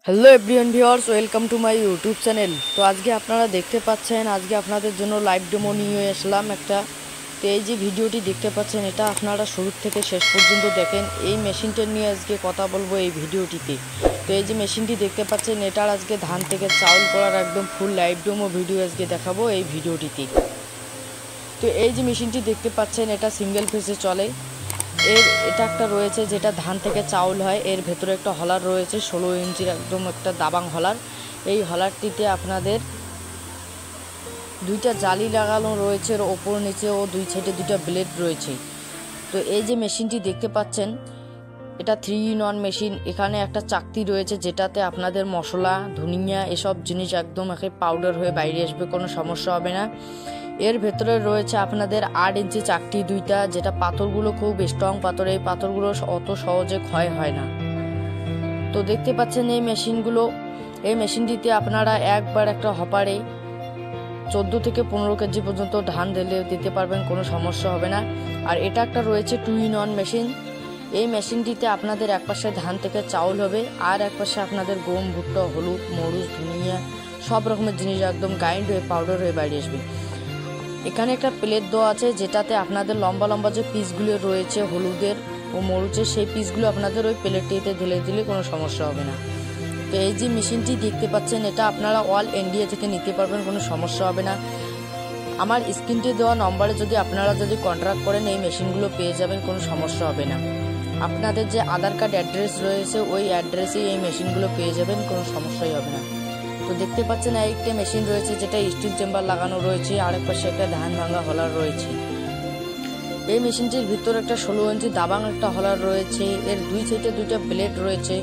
Hello everyone viewers, welcome to my YouTube channel. তো আজকে আপনারা দেখতে পাচ্ছেন, আজকে আপনাদের জন্য লাইভ ডেমো নিয়ে আসলাম একটা। তো এই যে ভিডিওটি দেখতে পাচ্ছেন, এটা আপনারা শুরু থেকে শেষ পর্যন্ত দেখেন। এই মেশিনটা নিয়ে আজকে কথা বলবো এই ভিডিওটিতে। তো এই যে মেশিনটি দেখতে পাচ্ছেন, এটার আজকে ধান থেকে চাউল করার একদম ফুল লাইভ ডেমো ভিডিও আজকে দেখাবো এই ভিডিওটিতে। তো এই যে মেশিনটি দেখতে পাচ্ছেন, এটা সিঙ্গেল ফেসে চলে। এটা একটা রয়েছে যেটা ধান থেকে চাউল হয়। এর ভেতরে একটা হলার রয়েছে 16 ইঞ্চির একদম একটা দাবাং হলার। এই হলারটিতে আপনাদের দুইটা জালি লাগানো রয়েছে, ওপর নিচে ও দুই সাইডে দুইটা ব্লেড রয়েছে। তো এই যে মেশিনটি দেখতে পাচ্ছেন, এটা 3-in-1 মেশিন। এখানে একটা চাকতি রয়েছে যেটাতে আপনাদের মশলা, ধনিয়া এসব জিনিস একদম পাউডার হয়ে বাইরে আসবে, কোনো সমস্যা হবে না। এর ভেতরে রয়েছে আপনাদের 8 ইঞ্চি চাকতি দুইটা, যেটা পাথরগুলো খুব স্ট্রং পাথর। এই পাথরগুলো অত সহজে ক্ষয় হয় না। তো দেখতে পাচ্ছেন এই মেশিনটিতে আপনারা একবার একটা হপারে 14 থেকে 15 কেজি পর্যন্ত ধান ঢেলে দিতে পারবেন, কোনো সমস্যা হবে না। আর এটা একটা রয়েছে 2-in-1 মেশিন। এই মেশিনটিতে আপনাদের একপাশে ধান থেকে চাউল হবে, আর একপাশে আপনাদের গম, ভুট্টা, হলুদ, মরিচ, ধনিয়া সব রকমের জিনিস একদম গ্রাইন্ড হয়ে পাউডার হয়ে বাইরে আসবে। এখানে একটা প্লেট দেওয়া আছে যেটাতে আপনাদের লম্বা লম্বা যে পিসগুলো রয়েছে হলুদের ও মরিচের, সেই পিসগুলো আপনাদের ওই প্লেটটিতে ঢেলে দিলে কোনো সমস্যা হবে না। তো এই যে মেশিনটি দেখতে পাচ্ছেন, এটা আপনারা অল ইন্ডিয়া থেকে নিতে পারবেন, কোনো সমস্যা হবে না। আমার স্ক্রিনটি দেওয়া নম্বরে আপনারা যদি কন্ট্যাক্ট করেন, এই মেশিনগুলো পেয়ে যাবেন, কোনো সমস্যা হবে না। আপনাদের যে আধার কার্ড অ্যাড্রেস রয়েছে ওই অ্যাড্রেসে এই মেশিনগুলো পেয়ে যাবেন, কোনো সমস্যাই হবে না। তো দেখতে পাচ্ছেন একটা মেশিন রয়েছে যেটা স্টিল চেম্বার লাগানো রয়েছে, আরেক পাশে একটা ধান ভাঙা হলার রয়েছে। এই মেশিনটির ভিতরে একটা 16 ইঞ্চি দাবাং একটা হলার রয়েছে। এর দুই সাইডে দুইটা ব্লেড রয়েছে।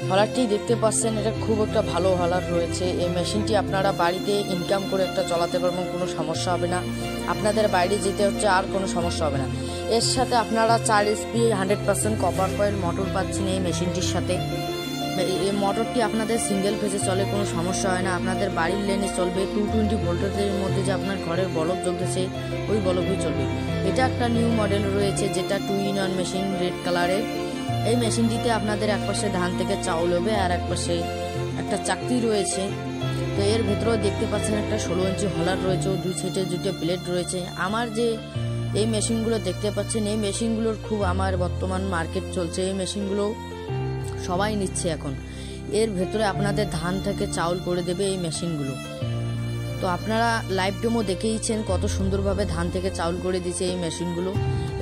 হলারটি দেখতে পাচ্ছেন, এটা খুব একটা ভালো হলার রয়েছে। এই মেশিনটি আপনারা বাড়িতে ইনকাম করে একটা চালাতে পারবেন, কোনো সমস্যা হবে না। আপনাদের বাইরে যেতে হচ্ছে আর কোনো সমস্যা হবে না। এর সাথে আপনারা 4 HP 100% কপার কয়েল মোটর পাচ্ছেন এই মেশিনটির সাথে। এই মোটরটি আপনাদের সিঙ্গেল ফেজে চলে, কোনো সমস্যা হয় না। আপনাদের বাড়ির লাইনে চলবে। 220 ভোল্টেজের মধ্যে যে আপনার ঘরের বলব জ্বলতেছে ওই বলবই চলবে। এটা একটা নিউ মডেল রয়েছে যেটা 2-in-1 মেশিন, রেড কালারের। এই মেশিনটিতে আপনাদের একপাশে ধান থেকে চাউল হবে আর একপাশে একটা চাকতি রয়েছে। তো এর ভেতরেও দেখতে পাচ্ছেন একটা 16 ইঞ্চি হলার রয়েছে ও দুই সাইডে দুইটা প্লেট রয়েছে। আমার যে এই মেশিনগুলো দেখতে পাচ্ছেন, এই মেশিনগুলোর খুব আমার বর্তমান মার্কেট চলছে। এই মেশিনগুলো সবাই নিচ্ছে এখন। এর ভেতরে আপনাদের ধান থেকে চাউল করে দেবে এই মেশিনগুলো। তো আপনারা লাইভ ডেমো দেখেইছেন কত সুন্দরভাবে ধান থেকে চাউল করে দিচ্ছে এই মেশিনগুলো।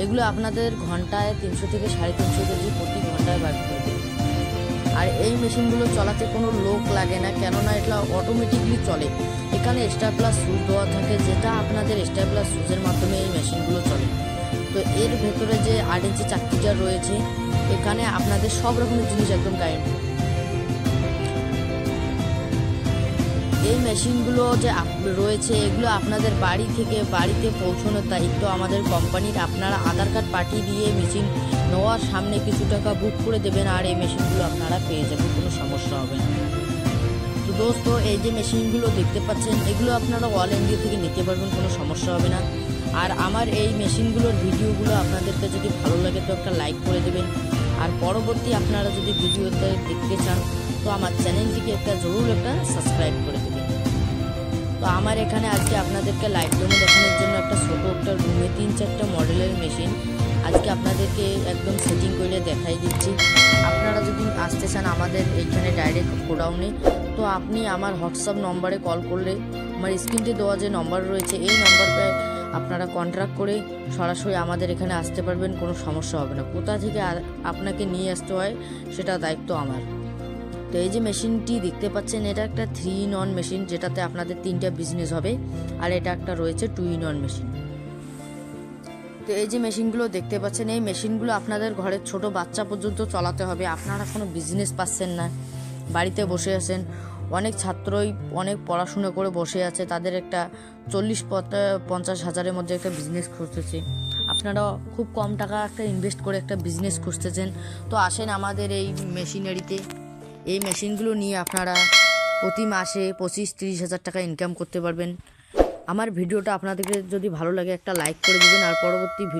এগুলো আপনাদের ঘন্টায় 300 থেকে 350 কেজি প্রতি ঘন্টায় বার করে দেবে। আর এই মেশিনগুলো চলাতে কোনো লোক লাগে না, কেননা এটা অটোমেটিকলি চলে। এখানে স্টার+ সুইচ দেওয়া থাকে, যেটা আপনাদের স্টার+ সুইচের মাধ্যমে এই মেশিনগুলো চলে। তো এর ভেতরে যে 8 ইঞ্চি চাকতিটা রয়েছে, এখানে আপনাদের সব রকমের জিনিস একদম গাইড। এই মেশিনগুলো যে রয়েছে এগুলো আপনাদের বাড়ি থেকে বাড়িতে পৌঁছানোর দায়িত্ব আমাদের কোম্পানির। আপনারা আধার কার্ড পাঠিয়ে দিয়ে মেশিন নেওয়ার সামনে কিছু টাকা বুক করে দেবেন, আর এই মেশিনগুলো আপনারা পেয়ে যাবেন, কোনো সমস্যা হবে না। তো দোস্ত, এই যে মেশিনগুলো দেখতে পাচ্ছেন, এগুলো আপনারা অল ইন্ডিয়া থেকে নিতে পারবেন, কোনো সমস্যা হবে না। আর আমার এই মেশিনগুলোর ভিডিওগুলো আপনাদেরকে যদি ভালো লাগে তো একটা লাইক করে দেবেন। আর পরবর্তী আপনারা যদি ভিডিওতে দেখতে চান তো আমার চ্যানেলটিকে জরুর একটা সাবস্ক্রাইব করে দেবেন। তো আমার এখানে আজকে আপনাদেরকে লাইভ ডেমো দেখানোর জন্য একটা ছোটো একটা রুমে 3-4টা মডেলের মেশিন আজকে আপনাদেরকে একদম সেটিং করে দেখাই দিচ্ছি। আপনারা যদি আসতে চান আমাদের এইখানে ডাইরেক্ট গোডাউনে, তো আপনি আমার হোয়াটসঅ্যাপ নম্বরে কল করলে, আমার স্ক্রিনটি দেওয়া যে নম্বর রয়েছে এই নম্বরে আপনারা কন্ট্যাক্ট করে সরাসরি আমাদের এখানে আসতে পারবেন, কোনো সমস্যা হবে না। কোথা থেকে আপনাকে নিয়ে আসতে হয় সেটা দায়িত্ব আমার। তো এই যে মেশিনটি দেখতে পাচ্ছেন, এটা একটা 3-in-1 মেশিন, যেটাতে আপনাদের 3টা বিজনেস হবে। আর এটা একটা রয়েছে 2-in-1 মেশিন। তো এই যে মেশিনগুলো দেখতে পাচ্ছেন, এই মেশিনগুলো আপনাদের ঘরের ছোট বাচ্চা পর্যন্ত চালাতে হবে। আপনারা কোনো বিজনেস পাচ্ছেন না, বাড়িতে বসে আছেন, অনেক ছাত্রই অনেক পড়াশোনা করে বসে আছে, তাদের একটা 40-50 হাজারের মধ্যে একটা বিজনেস খুঁজতেছে। আপনারা খুব কম টাকা একটা ইনভেস্ট করে একটা বিজনেস খুঁজতেছেন, তো আসেন আমাদের এই মেশিনারিতে। এই মেশিনগুলো নিয়ে আপনারা প্রতি মাসে 25-30 হাজার টাকা ইনকাম করতে পারবেন। আমার ভিডিওটা আপনাদেরকে যদি ভালো লাগে একটা লাইক করে দেবেন, আর পরবর্তী ভিডিও